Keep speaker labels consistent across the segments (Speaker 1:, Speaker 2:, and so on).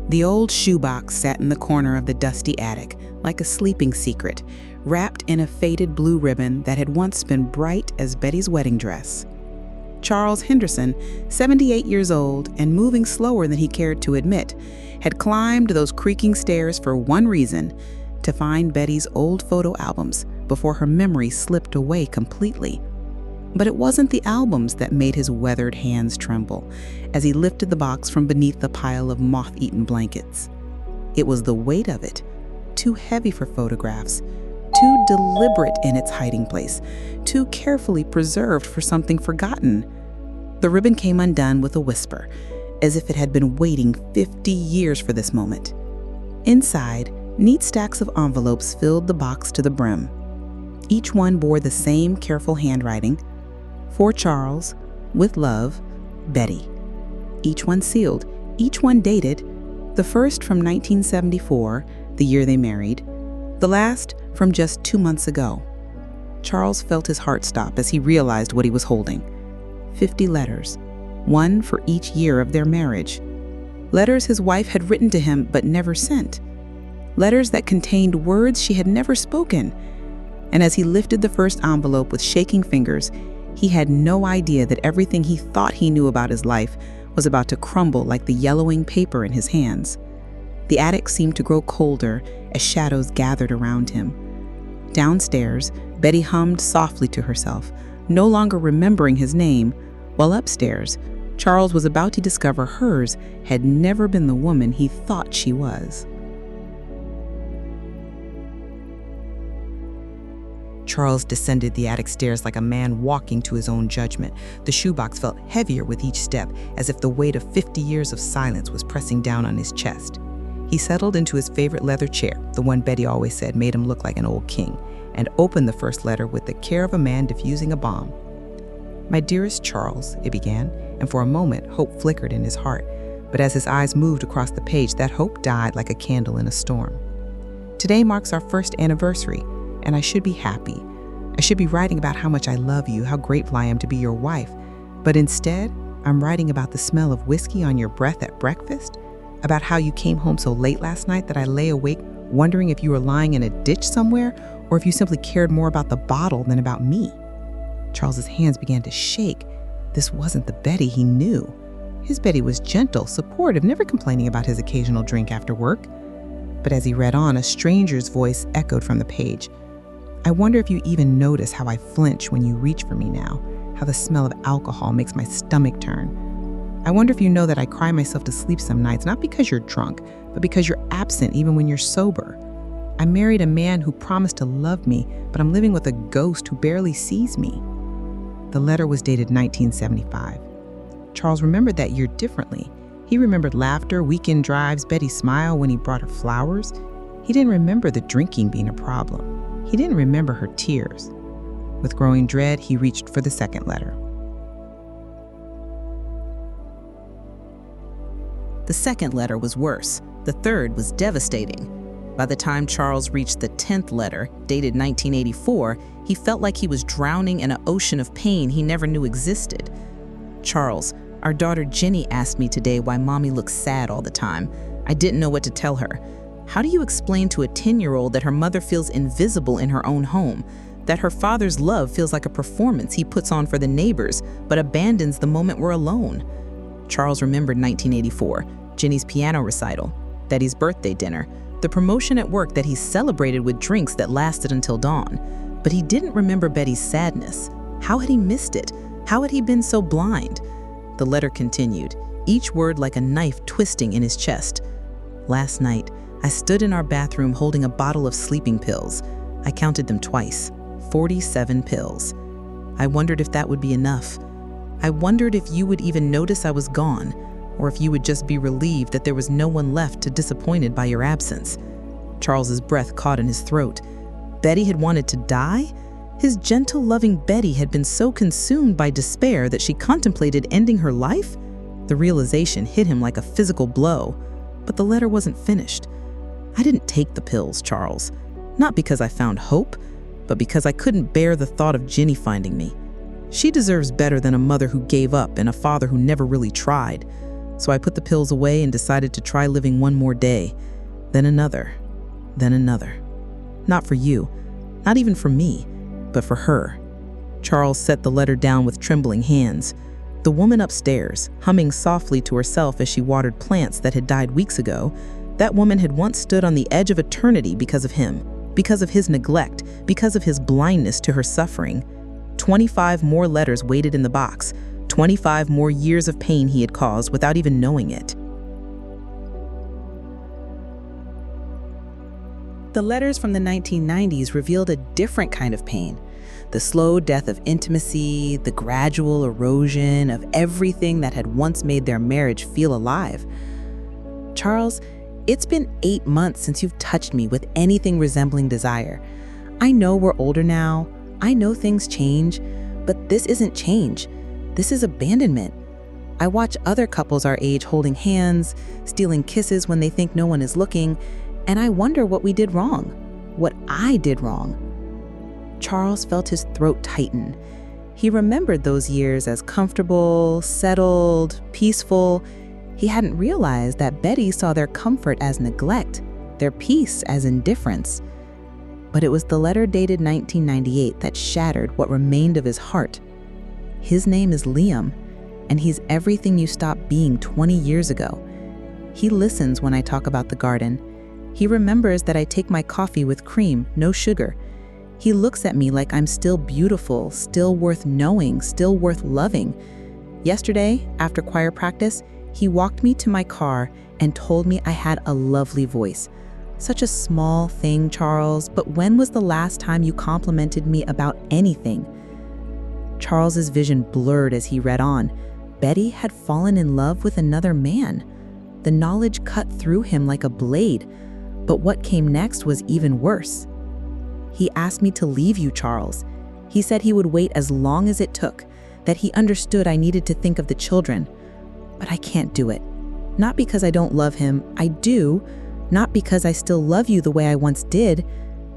Speaker 1: The old shoebox sat in the corner of the dusty attic, like a sleeping secret, wrapped in a faded blue ribbon that had once been bright as Betty's wedding dress. Charles Henderson, 78 years old and moving slower than he cared to admit, had climbed those creaking stairs for one reason: to find Betty's old photo albums before her memory slipped away completely. But it wasn't the albums that made his weathered hands tremble as he lifted the box from beneath the pile of moth-eaten blankets. It was the weight of it, too heavy for photographs, too deliberate in its hiding place, too carefully preserved for something forgotten. The ribbon came undone with a whisper, as if it had been waiting 50 years for this moment. Inside, neat stacks of envelopes filled the box to the brim. Each one bore the same careful handwriting: "For Charles, with love, Betty." Each one sealed, each one dated, the first from 1974, the year they married, the last from just 2 months ago. Charles felt his heart stop as he realized what he was holding. 50 letters, one for each year of their marriage. Letters his wife had written to him but never sent. Letters that contained words she had never spoken. And as he lifted the first envelope with shaking fingers, he had no idea that everything he thought he knew about his life was about to crumble like the yellowing paper in his hands. The attic seemed to grow colder as shadows gathered around him. Downstairs, Betty hummed softly to herself, no longer remembering his name, while upstairs, Charles was about to discover hers had never been the woman he thought she was. Charles descended the attic stairs like a man walking to his own judgment. The shoebox felt heavier with each step, as if the weight of 50 years of silence was pressing down on his chest. He settled into his favorite leather chair, the one Betty always said made him look like an old king, and opened the first letter with the care of a man defusing a bomb. "My dearest Charles," it began, and for a moment hope flickered in his heart. But as his eyes moved across the page, that hope died like a candle in a storm. "Today marks our first anniversary, and I should be happy. I should be writing about how much I love you, how grateful I am to be your wife. But instead, I'm writing about the smell of whiskey on your breath at breakfast, about how you came home so late last night that I lay awake wondering if you were lying in a ditch somewhere or if you simply cared more about the bottle than about me." Charles's hands began to shake. This wasn't the Betty he knew. His Betty was gentle, supportive, never complaining about his occasional drink after work. But as he read on, a stranger's voice echoed from the page. "I wonder if you even notice how I flinch when you reach for me now, how the smell of alcohol makes my stomach turn. I wonder if you know that I cry myself to sleep some nights, not because you're drunk, but because you're absent even when you're sober. I married a man who promised to love me, but I'm living with a ghost who barely sees me." The letter was dated 1975. Charles remembered that year differently. He remembered laughter, weekend drives, Betty's smile when he brought her flowers. He didn't remember the drinking being a problem. He didn't remember her tears. With growing dread, he reached for the second letter. The second letter was worse. The third was devastating. By the time Charles reached the 10th letter, dated 1984, he felt like he was drowning in an ocean of pain he never knew existed. "Charles, our daughter Jenny asked me today why Mommy looks sad all the time. I didn't know what to tell her. How do you explain to a 10-year-old that her mother feels invisible in her own home, that her father's love feels like a performance he puts on for the neighbors, but abandons the moment we're alone?" Charles remembered 1984, Jenny's piano recital, Betty's birthday dinner, the promotion at work that he celebrated with drinks that lasted until dawn. But he didn't remember Betty's sadness. How had he missed it? How had he been so blind? The letter continued, each word like a knife twisting in his chest. "Last night, I stood in our bathroom holding a bottle of sleeping pills. I counted them twice, 47 pills. I wondered if that would be enough. I wondered if you would even notice I was gone, or if you would just be relieved that there was no one left to disappointed by your absence." Charles's breath caught in his throat. Betty had wanted to die? His gentle, loving Betty had been so consumed by despair that she contemplated ending her life? The realization hit him like a physical blow. But the letter wasn't finished. "I didn't take the pills, Charles. Not because I found hope, but because I couldn't bear the thought of Jenny finding me. She deserves better than a mother who gave up and a father who never really tried. So I put the pills away and decided to try living one more day, then another, then another. Not for you, not even for me, but for her. Charles set the letter down with trembling hands. The woman upstairs, humming softly to herself as she watered plants that had died weeks ago, that woman had once stood on the edge of eternity because of him, because of his neglect, because of his blindness to her suffering. 25 more letters waited in the box, 25 more years of pain he had caused without even knowing it. The letters from the 1990s revealed a different kind of pain. The slow death of intimacy, the gradual erosion of everything that had once made their marriage feel alive. Charles, it's been 8 months since you've touched me with anything resembling desire. I know we're older now. I know things change, but this isn't change. This is abandonment. I watch other couples our age holding hands, stealing kisses when they think no one is looking, and I wonder what we did wrong, what I did wrong. Charles felt his throat tighten. He remembered those years as comfortable, settled, peaceful. He hadn't realized that Betty saw their comfort as neglect, their peace as indifference. But it was the letter dated 1998 that shattered what remained of his heart. His name is Liam, and he's everything you stopped being 20 years ago. He listens when I talk about the garden. He remembers that I take my coffee with cream, no sugar. He looks at me like I'm still beautiful, still worth knowing, still worth loving. Yesterday, after choir practice, he walked me to my car and told me I had a lovely voice. Such a small thing, Charles, but when was the last time you complimented me about anything? Charles's vision blurred as he read on. Betty had fallen in love with another man. The knowledge cut through him like a blade, but what came next was even worse. He asked me to leave you, Charles. He said he would wait as long as it took, that he understood I needed to think of the children. But I can't do it. Not because I don't love him, I do. Not because I still love you the way I once did.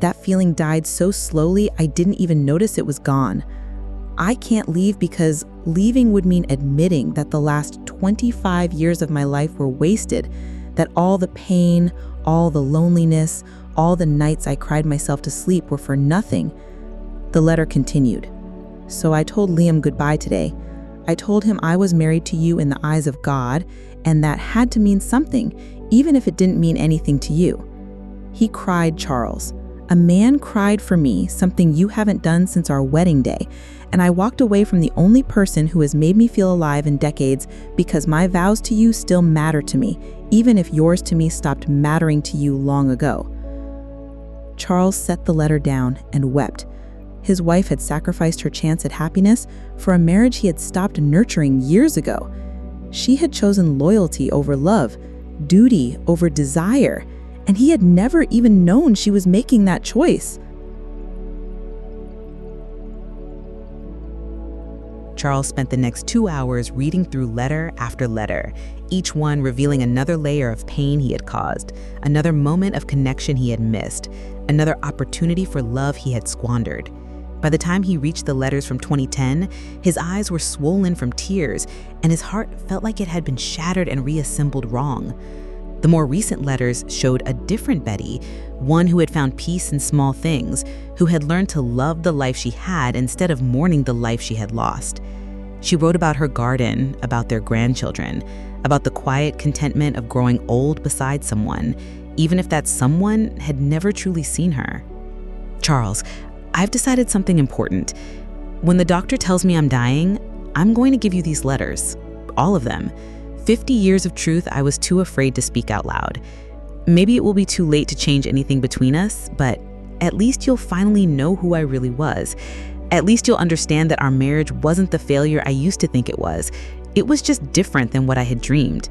Speaker 1: That feeling died so slowly I didn't even notice it was gone. I can't leave because leaving would mean admitting that the last 25 years of my life were wasted, that all the pain, all the loneliness, all the nights I cried myself to sleep were for nothing. The letter continued. So I told Liam goodbye today. I told him I was married to you in the eyes of God, and that had to mean something, even if it didn't mean anything to you. He cried, Charles. A man cried for me, something you haven't done since our wedding day, and I walked away from the only person who has made me feel alive in decades because my vows to you still matter to me, even if yours to me stopped mattering to you long ago. Charles set the letter down and wept. His wife had sacrificed her chance at happiness for a marriage he had stopped nurturing years ago. She had chosen loyalty over love, duty over desire, and he had never even known she was making that choice. Charles spent the next 2 hours reading through letter after letter, each one revealing another layer of pain he had caused, another moment of connection he had missed, another opportunity for love he had squandered. By the time he reached the letters from 2010, his eyes were swollen from tears, and his heart felt like it had been shattered and reassembled wrong. The more recent letters showed a different Betty, one who had found peace in small things, who had learned to love the life she had instead of mourning the life she had lost. She wrote about her garden, about their grandchildren, about the quiet contentment of growing old beside someone, even if that someone had never truly seen her. Charles, I've decided something important. When the doctor tells me I'm dying, I'm going to give you these letters, all of them. 50 years of truth I was too afraid to speak out loud. Maybe it will be too late to change anything between us, but at least you'll finally know who I really was. At least you'll understand that our marriage wasn't the failure I used to think it was. It was just different than what I had dreamed.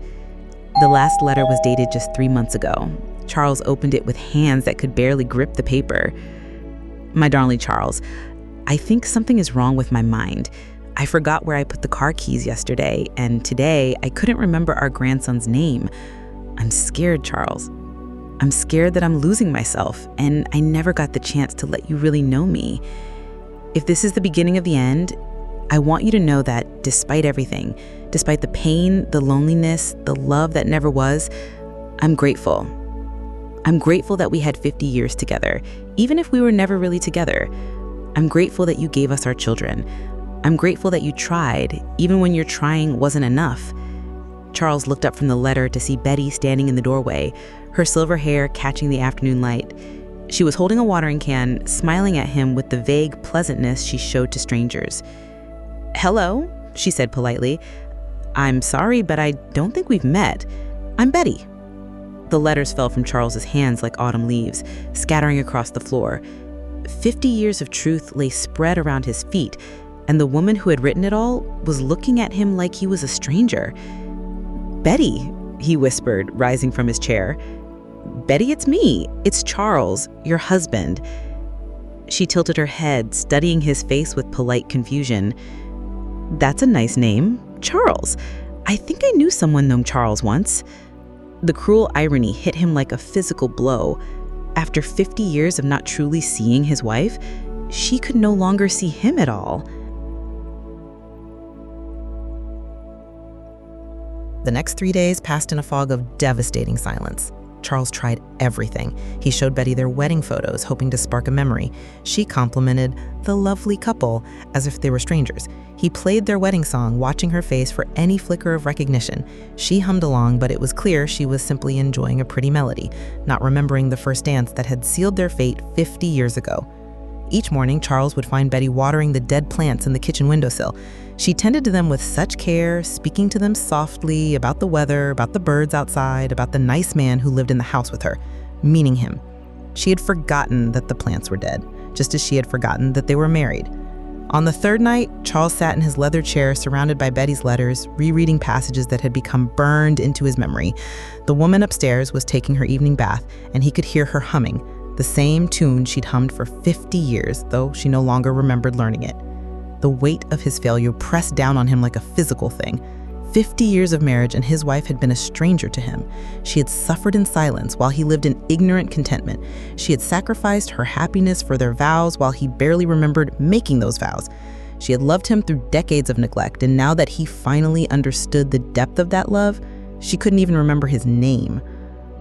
Speaker 1: The last letter was dated just 3 months ago. Charles opened it with hands that could barely grip the paper. My darling Charles, I think something is wrong with my mind. I forgot where I put the car keys yesterday, and today I couldn't remember our grandson's name. I'm scared, Charles. I'm scared that I'm losing myself, and I never got the chance to let you really know me. If this is the beginning of the end, I want you to know that despite everything, despite the pain, the loneliness, the love that never was, I'm grateful. I'm grateful that we had 50 years together, even if we were never really together. I'm grateful that you gave us our children. I'm grateful that you tried, even when your trying wasn't enough. Charles looked up from the letter to see Betty standing in the doorway, her silver hair catching the afternoon light. She was holding a watering can, smiling at him with the vague pleasantness she showed to strangers. "Hello," she said politely. "I'm sorry, but I don't think we've met. I'm Betty." The letters fell from Charles's hands like autumn leaves, scattering across the floor. 50 years of truth lay spread around his feet, and the woman who had written it all was looking at him like he was a stranger. "Betty," he whispered, rising from his chair. "Betty, it's me. It's Charles, your husband." She tilted her head, studying his face with polite confusion. "That's a nice name, Charles. I think I knew someone named Charles once." The cruel irony hit him like a physical blow. After 50 years of not truly seeing his wife, she could no longer see him at all.
Speaker 2: The next 3 days passed in a fog of devastating silence. Charles tried everything. He showed Betty their wedding photos, hoping to spark a memory. She complimented the lovely couple as if they were strangers. He played their wedding song, watching her face for any flicker of recognition. She hummed along, but it was clear she was simply enjoying a pretty melody, not remembering the first dance that had sealed their fate 50 years ago. Each morning, Charles would find Betty watering the dead plants in the kitchen windowsill. She tended to them with such care, speaking to them softly about the weather, about the birds outside, about the nice man who lived in the house with her, meaning him. She had forgotten that the plants were dead, just as she had forgotten that they were married. On the third night, Charles sat in his leather chair surrounded by Betty's letters, rereading passages that had become burned into his memory. The woman upstairs was taking her evening bath, and he could hear her humming, the same tune she'd hummed for 50 years, though she no longer remembered learning it. The weight of his failure pressed down on him like a physical thing. 50 years of marriage and his wife had been a stranger to him. She had suffered in silence while he lived in ignorant contentment. She had sacrificed her happiness for their vows while he barely remembered making those vows. She had loved him through decades of neglect, and now that he finally understood the depth of that love, she couldn't even remember his name.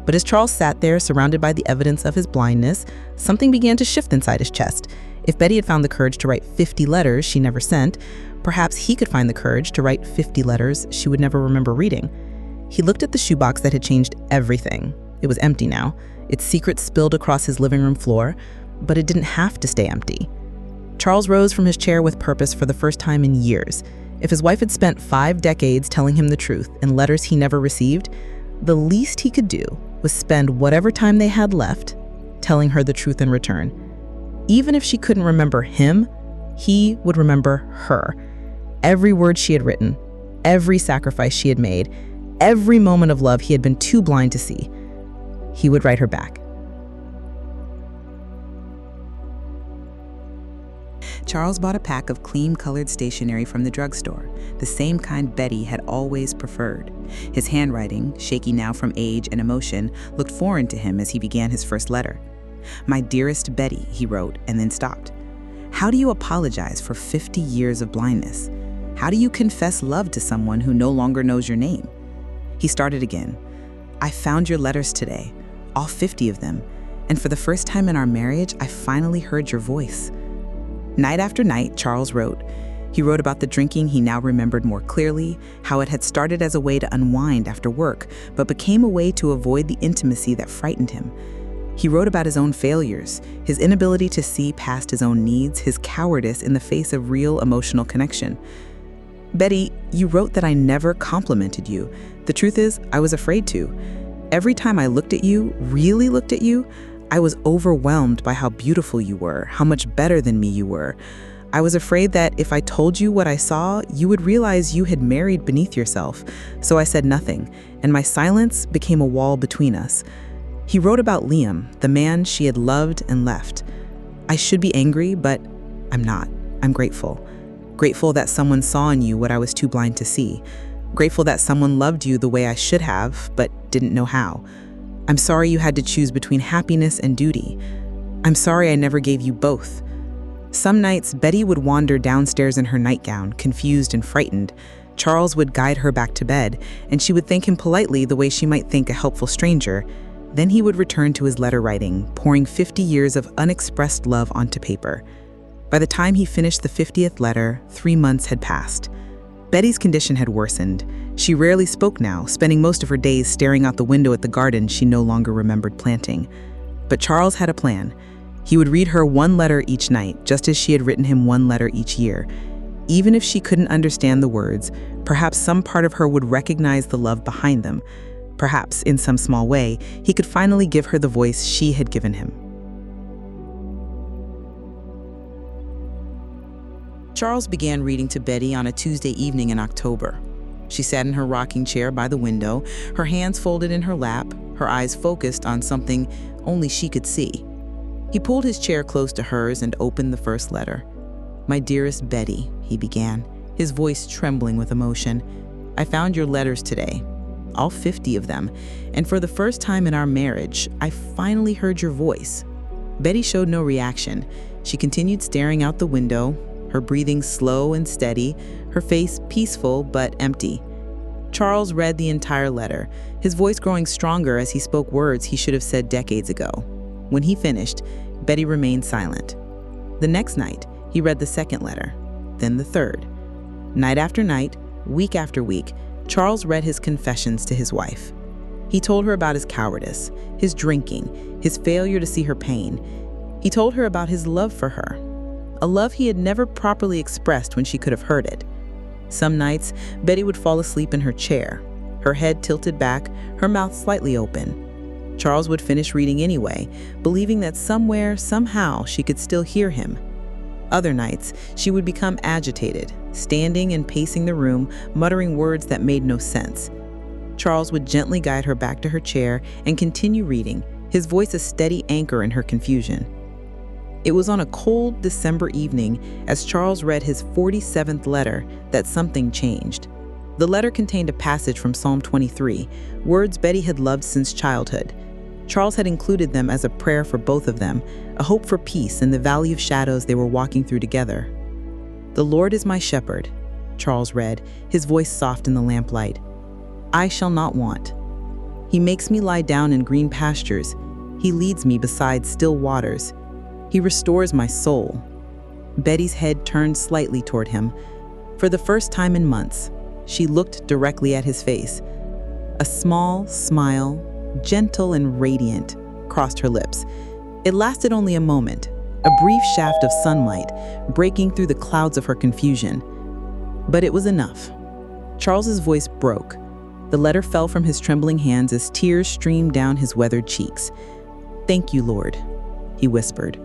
Speaker 2: But as Charles sat there, surrounded by the evidence of his blindness, something began to shift inside his chest. If Betty had found the courage to write 50 letters she never sent, perhaps he could find the courage to write 50 letters she would never remember reading. He looked at the shoebox that had changed everything. It was empty now. Its secrets spilled across his living room floor, but it didn't have to stay empty. Charles rose from his chair with purpose for the first time in years. If his wife had spent 5 decades telling him the truth in letters he never received, the least he could do was spend whatever time they had left telling her the truth in return. Even if she couldn't remember him, he would remember her. Every word she had written, every sacrifice she had made, every moment of love he had been too blind to see. He would write her back.
Speaker 1: Charles bought a pack of cream-colored stationery from the drugstore, the same kind Betty had always preferred. His handwriting, shaky now from age and emotion, looked foreign to him as he began his first letter. "My dearest Betty," he wrote, and then stopped. "How do you apologize for 50 years of blindness? How do you confess love to someone who no longer knows your name?" He started again. "I found your letters today, all 50 of them, and for the first time in our marriage, I finally heard your voice." Night after night, Charles wrote. He wrote about the drinking he now remembered more clearly, how it had started as a way to unwind after work, but became a way to avoid the intimacy that frightened him. He wrote about his own failures, his inability to see past his own needs, his cowardice in the face of real emotional connection. "Betty, you wrote that I never complimented you. The truth is, I was afraid to. Every time I looked at you, really looked at you, I was overwhelmed by how beautiful you were, how much better than me you were. I was afraid that if I told you what I saw, you would realize you had married beneath yourself. So I said nothing, and my silence became a wall between us." He wrote about Liam, the man she had loved and left. "I should be angry, but I'm not. I'm grateful. Grateful that someone saw in you what I was too blind to see. Grateful that someone loved you the way I should have, but didn't know how. I'm sorry you had to choose between happiness and duty. I'm sorry I never gave you both. Some nights, Betty would wander downstairs in her nightgown, confused and frightened. Charles would guide her back to bed, and she would thank him politely the way she might thank a helpful stranger. Then he would return to his letter writing, pouring 50 years of unexpressed love onto paper. By the time he finished the 50th letter, 3 months had passed. Betty's condition had worsened. She rarely spoke now, spending most of her days staring out the window at the garden she no longer remembered planting. But Charles had a plan. He would read her 1 letter each night, just as she had written him 1 letter each year. Even if she couldn't understand the words, perhaps some part of her would recognize the love behind them. Perhaps, in some small way, he could finally give her the voice she had given him. Charles began reading to Betty on a Tuesday evening in October. She sat in her rocking chair by the window, her hands folded in her lap, her eyes focused on something only she could see. He pulled his chair close to hers and opened the first letter. "My dearest Betty," he began, his voice trembling with emotion. "I found your letters today, all 50 of them, and for the first time in our marriage, I finally heard your voice." Betty showed no reaction. She continued staring out the window, her breathing slow and steady, her face peaceful but empty. Charles read the entire letter, his voice growing stronger as he spoke words he should have said decades ago. When he finished, Betty remained silent. The next night, he read the second letter, then the third. Night after night, week after week, Charles read his confessions to his wife. He told her about his cowardice, his drinking, his failure to see her pain. He told her about his love for her, a love he had never properly expressed when she could have heard it. Some nights, Betty would fall asleep in her chair, her head tilted back, her mouth slightly open. Charles would finish reading anyway, believing that somewhere, somehow, she could still hear him. Other nights, she would become agitated, standing and pacing the room, muttering words that made no sense. Charles would gently guide her back to her chair and continue reading, his voice a steady anchor in her confusion. It was on a cold December evening, as Charles read his 47th letter, that something changed. The letter contained a passage from Psalm 23, words Betty had loved since childhood. Charles had included them as a prayer for both of them, a hope for peace in the valley of shadows they were walking through together. "The Lord is my shepherd," Charles read, his voice soft in the lamplight. "I shall not want. He makes me lie down in green pastures. He leads me beside still waters. He restores my soul." Betty's head turned slightly toward him. For the first time in months, she looked directly at his face. A small smile, gentle and radiant, crossed her lips. It lasted only a moment, a brief shaft of sunlight breaking through the clouds of her confusion. But it was enough. Charles's voice broke. The letter fell from his trembling hands as tears streamed down his weathered cheeks. "Thank you, Lord," he whispered,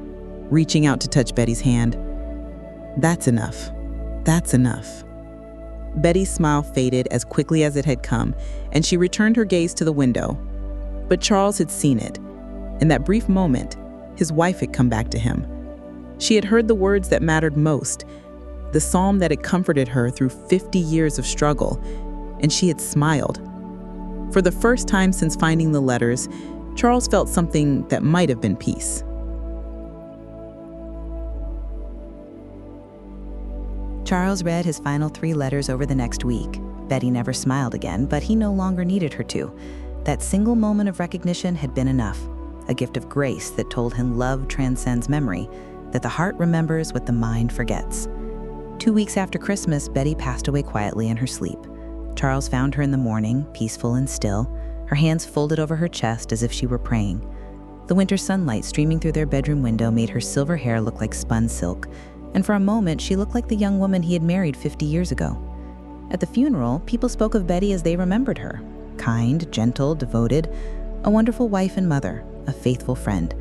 Speaker 1: reaching out to touch Betty's hand. "That's enough. That's enough." Betty's smile faded as quickly as it had come, and she returned her gaze to the window. But Charles had seen it. In that brief moment, his wife had come back to him. She had heard the words that mattered most, the psalm that had comforted her through 50 years of struggle, and she had smiled. For the first time since finding the letters, Charles felt something that might have been peace.
Speaker 2: Charles read his final 3 letters over the next week. Betty never smiled again, but he no longer needed her to. That single moment of recognition had been enough, a gift of grace that told him love transcends memory, that the heart remembers what the mind forgets. 2 weeks after Christmas, Betty passed away quietly in her sleep. Charles found her in the morning, peaceful and still, her hands folded over her chest as if she were praying. The winter sunlight streaming through their bedroom window made her silver hair look like spun silk, and for a moment she looked like the young woman he had married 50 years ago. At the funeral, people spoke of Betty as they remembered her. Kind, gentle, devoted, a wonderful wife and mother, a faithful friend.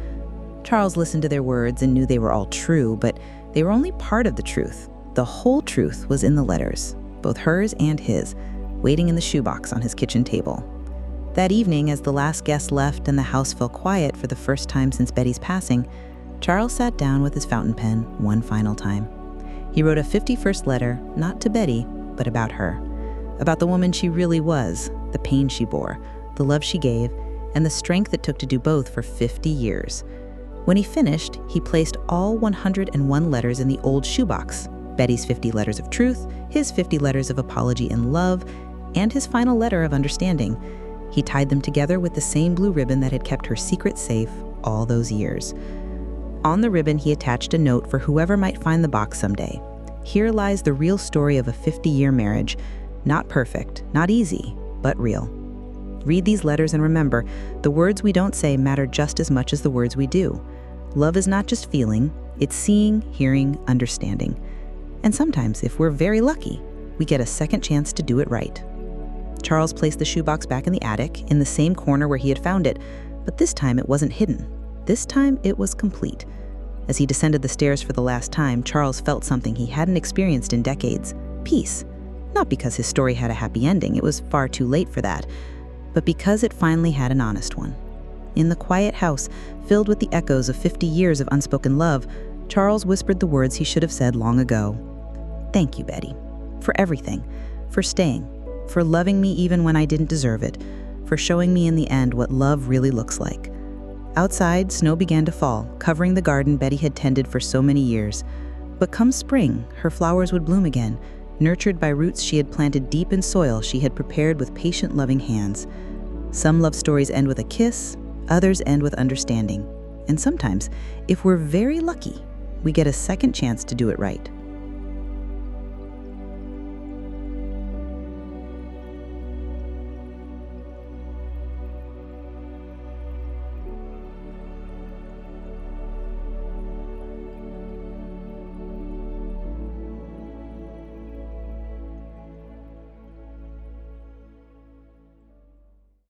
Speaker 2: Charles listened to their words and knew they were all true, but they were only part of the truth. The whole truth was in the letters, both hers and his, waiting in the shoebox on his kitchen table. That evening, as the last guest left and the house fell quiet for the first time since Betty's passing, Charles sat down with his fountain pen one final time. He wrote a 51st letter, not to Betty, but about her. About the woman she really was, the pain she bore, the love she gave, and the strength it took to do both for 50 years. When he finished, he placed all 101 letters in the old shoebox. Betty's 50 letters of truth, his 50 letters of apology and love, and his final letter of understanding. He tied them together with the same blue ribbon that had kept her secret safe all those years. On the ribbon, he attached a note for whoever might find the box someday. Here lies the real story of a 50-year marriage. Not perfect, not easy, but real. Read these letters and remember, the words we don't say matter just as much as the words we do. Love is not just feeling, it's seeing, hearing, understanding. And sometimes, if we're very lucky, we get a second chance to do it right. Charles placed the shoebox back in the attic, in the same corner where he had found it, but this time it wasn't hidden. This time it was complete. As he descended the stairs for the last time, Charles felt something he hadn't experienced in decades: peace. Not because his story had a happy ending, it was far too late for that, but because it finally had an honest one. In the quiet house, filled with the echoes of 50 years of unspoken love, Charles whispered the words he should have said long ago. Thank you, Betty, for everything, for staying, for loving me even when I didn't deserve it, for showing me in the end what love really looks like. Outside, snow began to fall, covering the garden Betty had tended for so many years. But come spring, her flowers would bloom again, nurtured by roots she had planted deep in soil she had prepared with patient, loving hands. Some love stories end with a kiss, others end with understanding. And sometimes, if we're very lucky, we get a second chance to do it right.